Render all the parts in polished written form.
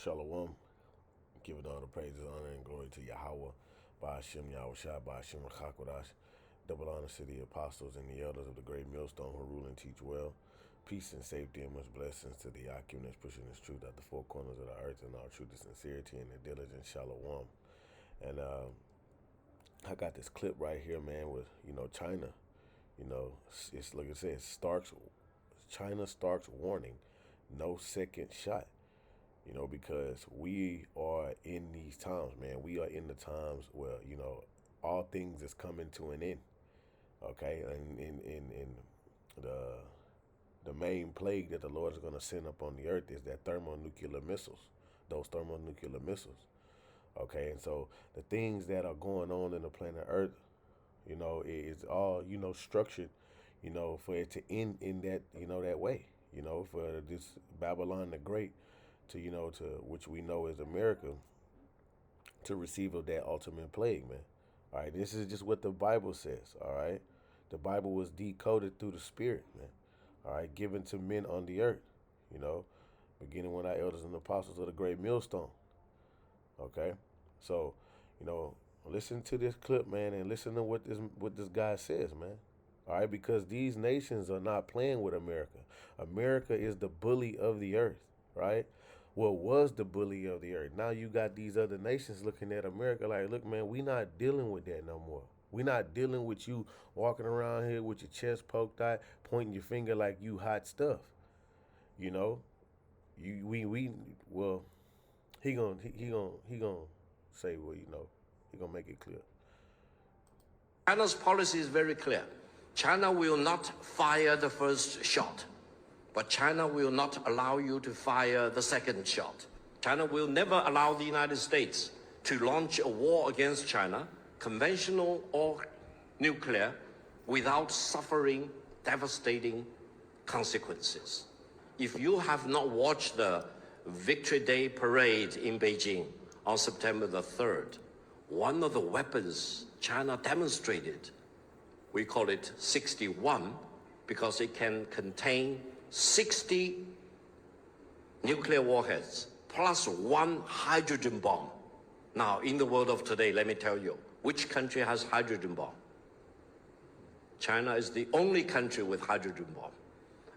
Shalom. Giving all the praises, honor, and glory to Yahweh, by Hashem, Yahushua, by Hashem, Chakodash. Double honor to the apostles and the elders of the great millstone who rule and teach well. Peace and safety and much blessings to the Akim that's pushing his truth at the four corners of the earth and all truth and sincerity and the diligent Shalom. And I got this clip right here, man, with, China. It's like I said, China Stark's warning, no second shot. Because we are in these times, man. We are in the times where, all things is coming to an end. Okay? And in the main plague that the Lord is going to send upon the earth is that thermonuclear missiles, those thermonuclear missiles. Okay? And so the things that are going on in the planet Earth, is all, structured, for it to end in that, that way, for this Babylon the Great to which we know is America, to receive of that ultimate plague, man. All right, this is just what the Bible says, all right? The Bible was decoded through the Spirit, man, all right, given to men on the earth, beginning with our elders and apostles of the great millstone, okay? So, listen to this clip, man, and listen to what this guy says, man. All right, because these nations are not playing with America. America is the bully of the earth, right? Well, was the bully of the earth. Now you got these other nations looking at America like, look, man, we not dealing with that no more. We not dealing with you walking around here with your chest poked out, pointing your finger like you hot stuff. Well, he gonna say, well, he gonna make it clear. China's policy is very clear. China will not fire the first shot, but China will not allow you to fire the second shot. China will never allow the United States to launch a war against China, conventional or nuclear, without suffering devastating consequences. If you have not watched the Victory Day parade in Beijing on September the 3rd, one of the weapons China demonstrated, we call it 61, because it can contain 60 nuclear warheads plus one hydrogen bomb. Now, in the world of today, let me tell you, which country has hydrogen bomb? China is the only country with hydrogen bomb.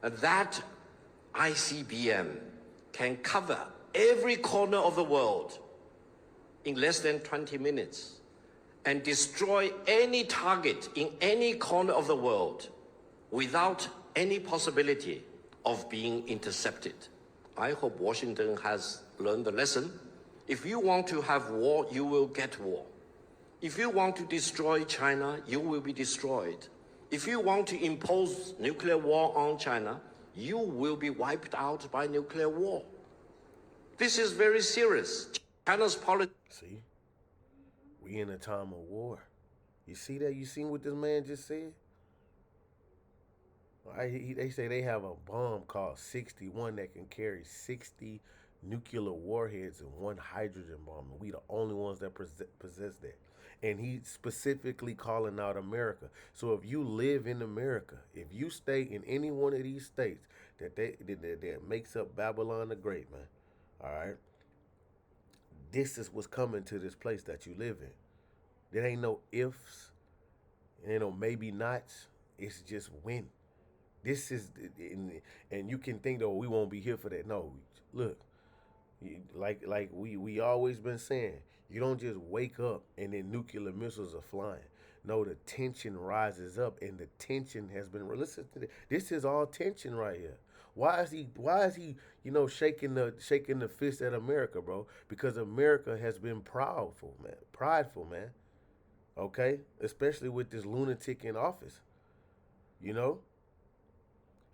And that ICBM can cover every corner of the world in less than 20 minutes and destroy any target in any corner of the world without any possibility of being intercepted. I hope Washington has learned the lesson. If you want to have war, you will get war. If you want to destroy China, you will be destroyed. If you want to impose nuclear war on China, you will be wiped out by nuclear war. This is very serious. China's policy. See? We in a time of war. You see that? You seen what this man just said? They say they have a bomb called 61 that can carry 60 nuclear warheads and one hydrogen bomb. And we the only ones that possess that. And he specifically calling out America. So if you live in America, if you stay in any one of these states that makes up Babylon the Great, man, all right, this is what's coming to this place that you live in. There ain't no ifs, ain't no maybe nots. It's just when. This is, and you can think, though, we won't be here for that. No, look, like we always been saying, you don't just wake up and then nuclear missiles are flying. No, the tension rises up, and the tension has been. Listen to this. This is all tension right here. Why is he shaking the fist at America, bro? Because America has been prideful, man. Okay, especially with this lunatic in office.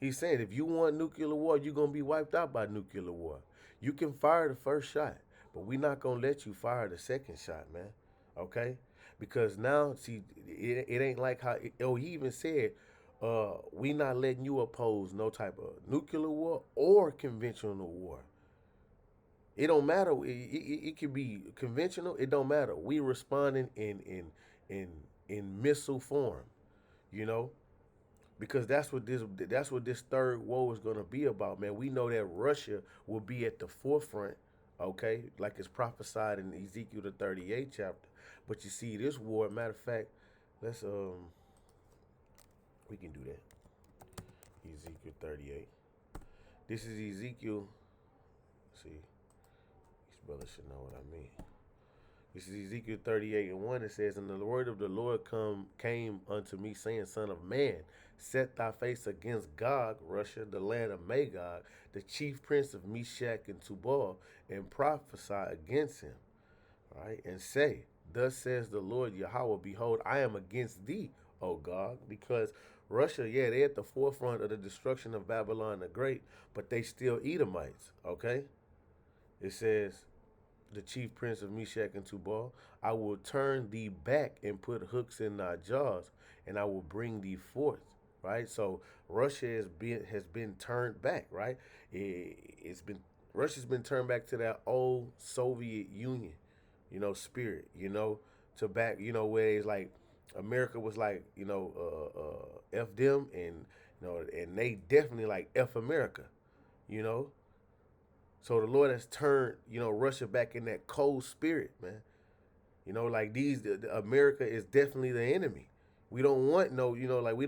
He's saying if you want nuclear war, you're going to be wiped out by nuclear war. You can fire the first shot, but we're not going to let you fire the second shot, man. Okay? Because now, see, it ain't like how, he even said, we not letting you oppose no type of nuclear war or conventional war. It don't matter. It could be conventional. It don't matter. We responding in missile form, because that's what this third war is going to be about, man. We know that Russia will be at the forefront Okay, like it's prophesied in Ezekiel the 38th chapter. But you see, this war, matter of fact, let's we can do that. Ezekiel 38. This is Ezekiel. See, these brothers should know what I mean. This is Ezekiel 38 and 1. It says, "And the word of the Lord came unto me, saying, Son of man, set thy face against Gog, Russia, the land of Magog, the chief prince of Meshach and Tubal, and prophesy against him. All right, and say, Thus says the Lord Yahweh, behold, I am against thee, O Gog," because Russia, yeah, they're at the forefront of the destruction of Babylon the Great, but they still Edomites, okay? It says, the chief prince of Meshach and Tubal, "I will turn thee back and put hooks in thy jaws, and I will bring thee forth." Right. So Russia has been turned back. Right. It's been Russia's been turned back to that old Soviet Union, spirit. To back. Where it's like America was like, f them, and and they definitely like f America. You know, so the Lord has turned, Russia back in that cold spirit, man. Like America is definitely the enemy. We don't want no, like we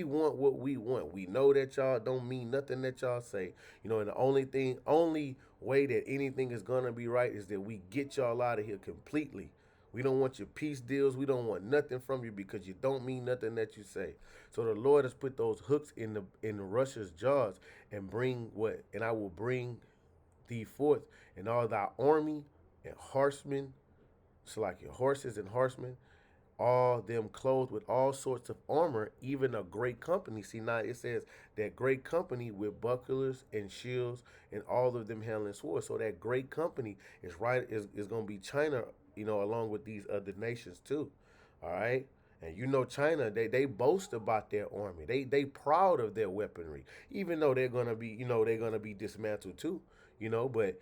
want what we want. We know that y'all don't mean nothing that y'all say, and the only way that anything is gonna be right is that we get y'all out of here completely. We don't want your peace deals. We don't want nothing from you because you don't mean nothing that you say. So the Lord has put those hooks in Russia's jaws and bring what? And I will bring thee forth, and all thy army and horsemen, so like your horses and horsemen, all them clothed with all sorts of armor, even a great company. See, now it says that great company with bucklers and shields, and all of them handling swords. So that great company is going to be China, along with these other nations too. All right. And China, they boast about their army. They proud of their weaponry, even though they're gonna be dismantled too. But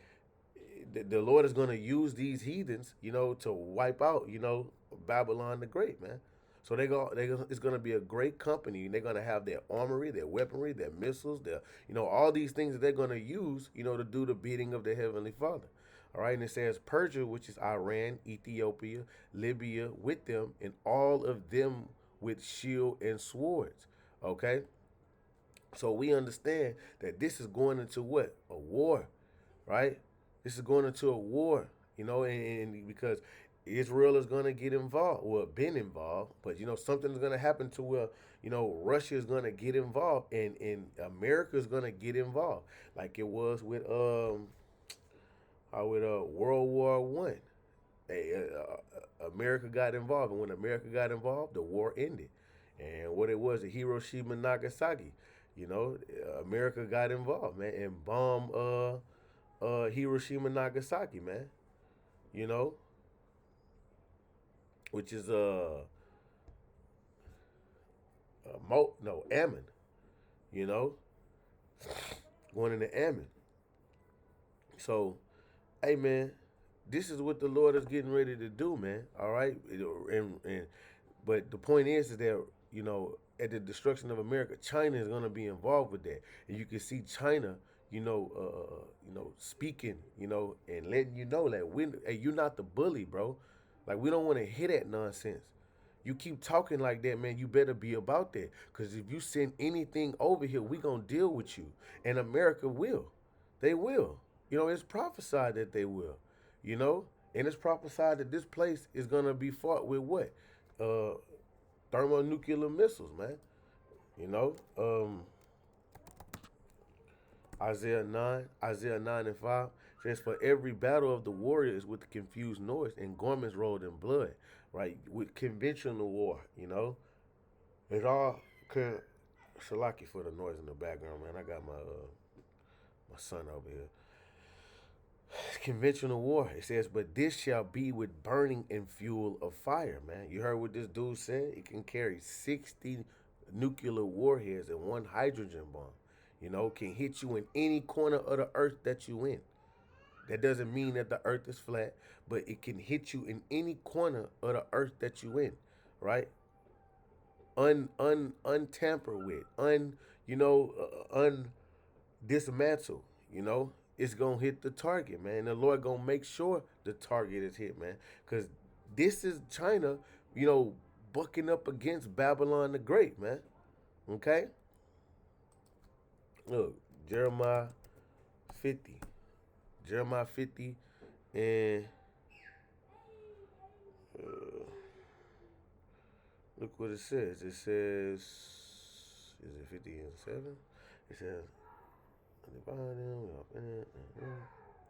the Lord is gonna use these heathens, to wipe out, Babylon the Great, man. So it's gonna be a great company, and they're gonna have their armory, their weaponry, their missiles, all these things that they're gonna use, to do the bidding of the Heavenly Father. All right, and it says Persia, which is Iran, Ethiopia, Libya, with them, and all of them with shield and swords. Okay, so we understand that this is going into what? A war, right? This is going into a war, and because Israel is going to get involved, well, been involved, but something's going to happen to where Russia is going to get involved, and America is going to get involved, like it was with World War One. America got involved, and when America got involved, the war ended. And what it was, Hiroshima, Nagasaki. America got involved, man, and bombed Hiroshima, Nagasaki, man. You know, which is Ammon. You know, going into Ammon. So, hey, man, this is what the Lord is getting ready to do, man. All right, but the point is that at the destruction of America, China is going to be involved with that, and you can see China, speaking, and letting you know that hey, you're not the bully, bro. Like we don't want to hear that nonsense. You keep talking like that, man. You better be about that, cause if you send anything over here, we gonna deal with you, and America will. They will. It's prophesied that they will. You know, and it's prophesied that this place is gonna be fought with what? Uh, Thermonuclear missiles, man. You know, Isaiah 9 and 5 says, "For every battle of the warrior is with confused noise and garments rolled in blood," right? With conventional war, it's all. Shalaki for the noise in the background, man. I got my son over here. Conventional war. It says, "But this shall be with burning and fuel of fire," man. You heard what this dude said? It can carry 60 nuclear warheads and one hydrogen bomb. Can hit you in any corner of the earth that you in. That doesn't mean that the earth is flat, but it can hit you in any corner of the earth that you in, right? Untampered with, un dismantled, it's gonna hit the target, man. The Lord gonna make sure the target is hit, man. Cause this is China, you know, bucking up against Babylon the Great, man. Okay? Look, Jeremiah 50. Jeremiah 50 and uh, look what it says. It says, is it 50 and 7? It says,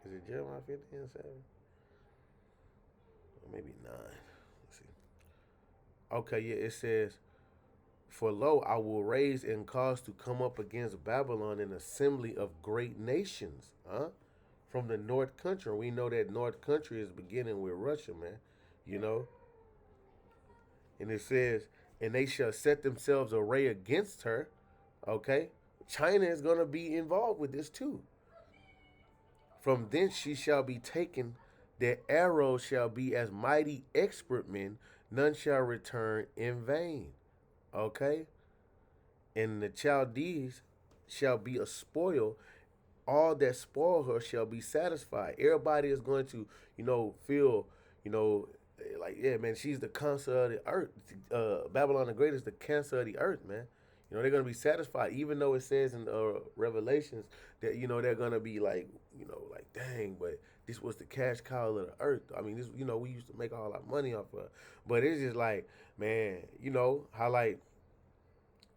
is it Jeremiah 50 and 7? Or maybe 9. Let's see. Okay, yeah, it says, for lo, I will raise and cause to come up against Babylon an assembly of great nations, huh? From the North Country. We know that North Country is beginning with Russia, man. You know? And it says, and they shall set themselves array against her. Okay? China is going to be involved with this too. From thence she shall be taken, their arrows shall be as mighty expert men, none shall return in vain. Okay? And the Chaldees shall be a spoil. All that spoil her shall be satisfied. Everybody is going to, feel, like, yeah, man, she's the cancer of the earth. Babylon the Great is the cancer of the earth, man. They're going to be satisfied, even though it says in Revelations that, they're going to be like, like, dang, but this was the cash cow of the earth. I mean, this, we used to make all our money off of it. But it's just like, man, how, like,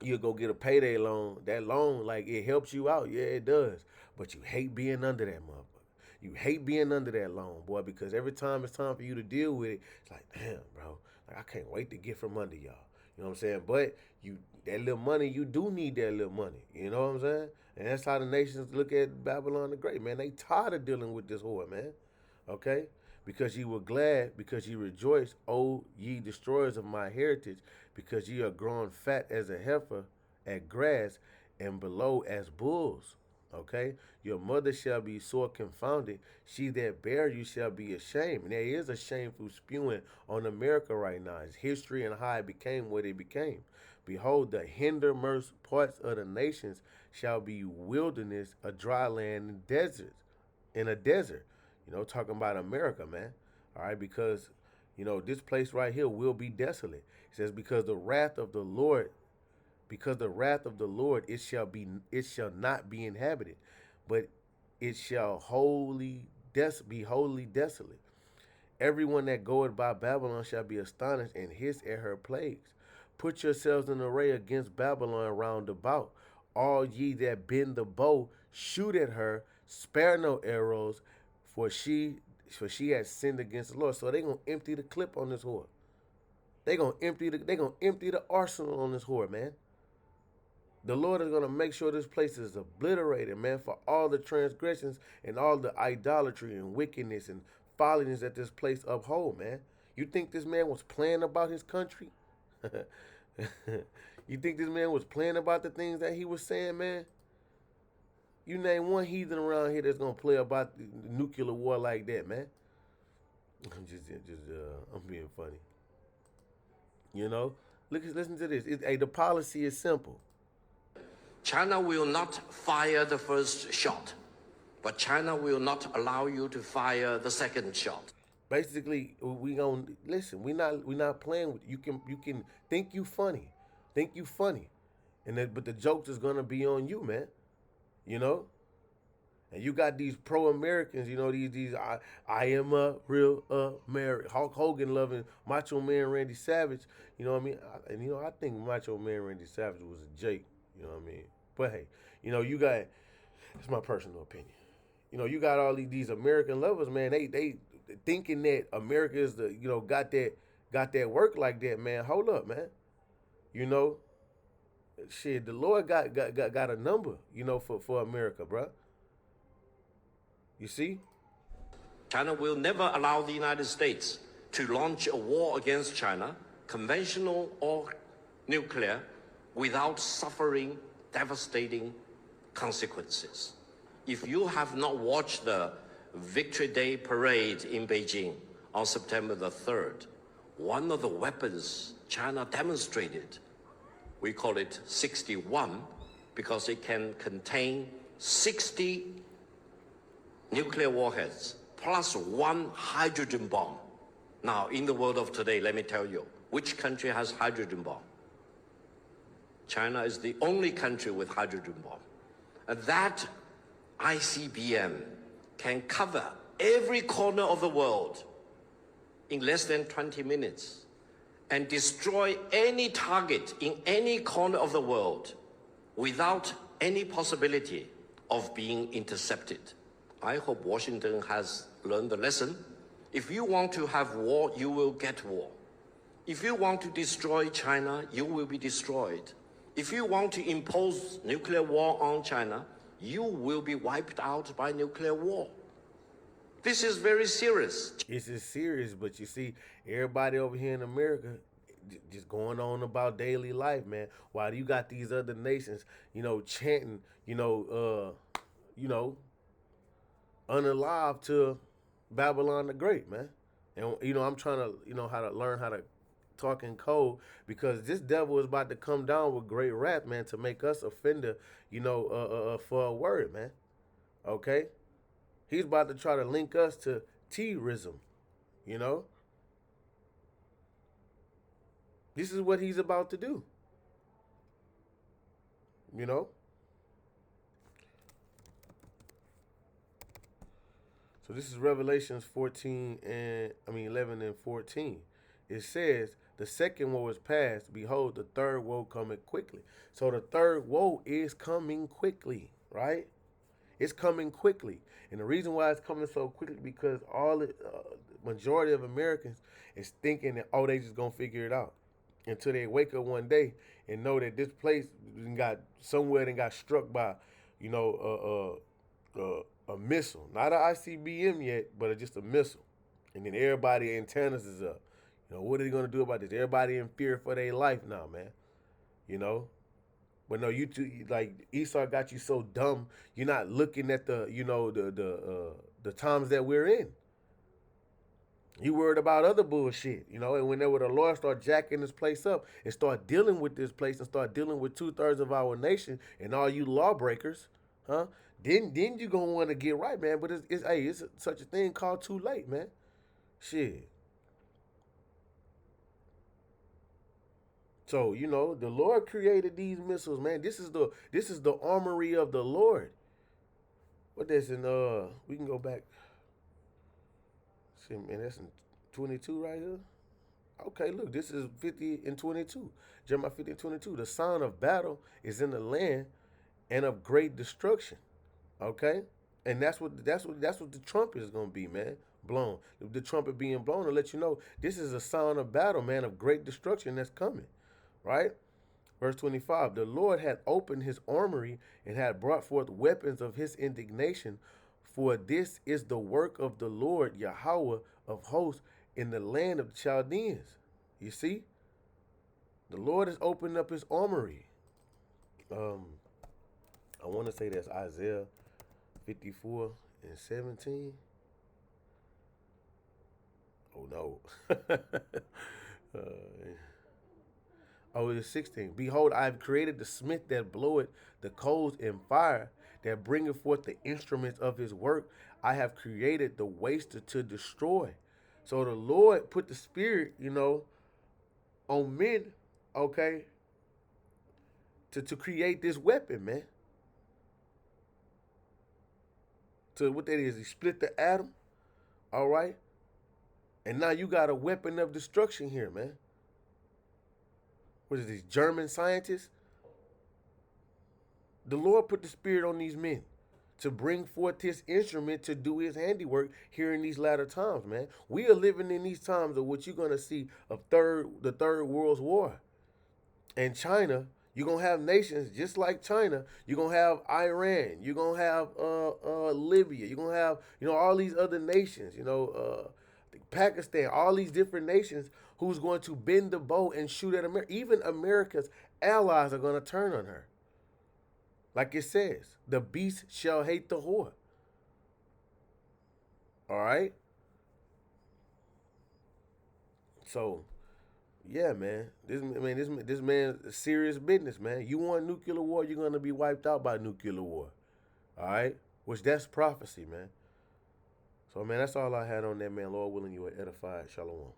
you go get a payday loan. That loan, like, it helps you out. Yeah, it does. But you hate being under that motherfucker. You hate being under that loan, boy, because every time it's time for you to deal with it, it's like, damn, bro, like, I can't wait to get from under y'all. You know what I'm saying? But that little money, you do need that little money. You know what I'm saying? And that's how the nations look at Babylon the Great, man. They tired of dealing with this whore, man. Okay? Because ye were glad, because ye rejoiced, O ye destroyers of my heritage, because ye are grown fat as a heifer at grass, and below as bulls. Okay? Your mother shall be sore confounded. She that bare you shall be ashamed. And there is a shameful spewing on America right now. It's history and how it became what it became. Behold, the hindermost parts of the nations shall be wilderness, a dry land, and deserts, in a desert. Talking about America, man. All right, because, this place right here will be desolate. It says, because the wrath of the Lord, it shall not be inhabited, but it shall be wholly desolate. Everyone that goeth by Babylon shall be astonished and hiss at her plagues. Put yourselves in array against Babylon round about. All ye that bend the bow, shoot at her, spare no arrows, for she has sinned against the Lord. So they gonna empty the clip on this whore. They gonna empty the arsenal on this whore, man. The Lord is gonna make sure this place is obliterated, man, for all the transgressions and all the idolatry and wickedness and folliness that this place uphold, man. You think this man was playing about his country? You think this man was playing about the things that he was saying, man? You name one heathen around here that's gonna play about the nuclear war like that, man. I'm being funny. Listen to this. The policy is simple. China will not fire the first shot, but China will not allow you to fire the second shot. Basically, we gonna listen. We not playing with you. Can think you funny, but the jokes is gonna be on you, man. And you got these pro-Americans, these I am a real American. Hulk Hogan loving Macho Man Randy Savage, you know what I mean? I think Macho Man Randy Savage was a Jake, you know what I mean? But hey, you got, it's my personal opinion. You got all these American lovers, man. They thinking that America is got that work like that, man. Hold up, man. Shit, the Lord got a number, for America, bruh. You see? China will never allow the United States to launch a war against China, conventional or nuclear, without suffering devastating consequences. If you have not watched the Victory Day parade in Beijing on September the 3rd, one of the weapons China demonstrated, we call it 61, because it can contain 60 nuclear warheads, plus one hydrogen bomb. Now, in the world of today, let me tell you, which country has hydrogen bomb? China is the only country with hydrogen bomb. And that ICBM can cover every corner of the world in less than 20 minutes and destroy any target in any corner of the world without any possibility of being intercepted. I hope Washington has learned the lesson. If you want to have war, you will get war. If you want to destroy China, you will be destroyed. If you want to impose nuclear war on China, you will be wiped out by nuclear war. This is very serious. This is serious, but you see, everybody over here in America just going on about daily life, man. While you got these other nations, chanting, unalive to Babylon the Great, man. And I'm trying to, how to learn how to talk in code, because this devil is about to come down with great wrath, man, to make us offender, for a word, man. Okay? He's about to try to link us to terrorism, This is what he's about to do. So this is Revelations 11 and 14. It says, the second woe is past. Behold, the third woe cometh quickly. So the third woe is coming quickly, right? It's coming quickly. And the reason why it's coming so quickly, because all the majority of Americans is thinking that, they just going to figure it out. Until they wake up one day and know that this place got struck by, a missile. Not an ICBM yet, but just a missile. And then everybody antennas is up. What are they going to do about this? Everybody in fear for their life now, man. But no, you two, like Esau got you so dumb, you're not looking at the times that we're in. You worried about other bullshit, and whenever the Lord start jacking this place up and start dealing with this place and start dealing with 2/3 of our nation and all you lawbreakers, then you gonna want to get right, man. But it's such a thing called too late, man. Shit. So, the Lord created these missiles, man. This is the armory of the Lord. What that's in we can go back. See, man, that's in 22 right here. Okay, look, this is 50 and 22. Jeremiah 50 and 22. The sound of battle is in the land and of great destruction. Okay? And that's what the trumpet is gonna be, man. Blown. The trumpet being blown to let you know this is a sound of battle, man, of great destruction that's coming. Right? Verse 25, the Lord had opened his armory and had brought forth weapons of his indignation, for this is the work of the Lord Yahweh of hosts in the land of the Chaldeans. You see? The Lord has opened up his armory. I want to say that's Isaiah 54 and 17. Oh no. It's 16. Behold, I have created the smith that bloweth the coals in fire, that bringeth forth the instruments of his work. I have created the waster to destroy. So the Lord put the spirit, on men, okay, to create this weapon, man. So what that is, he split the atom, all right? And now you got a weapon of destruction here, man. What is these German scientists? The Lord put the spirit on these men to bring forth his instrument to do his handiwork here in these latter times, man. We are living in these times of what you're going to see of the third World War. And China, you're going to have nations just like China. You're going to have Iran. You're going to have Libya. You're going to have, all these other nations, Pakistan, all these different nations who's going to bend the bow and shoot at America. Even America's allies are going to turn on her. Like it says, the beast shall hate the whore. All right? So, yeah, man. This man's serious business, man. You want nuclear war, you're going to be wiped out by nuclear war. All right? Which that's prophecy, man. So, man, that's all I had on that, man. Lord willing, you are edified. Shalom.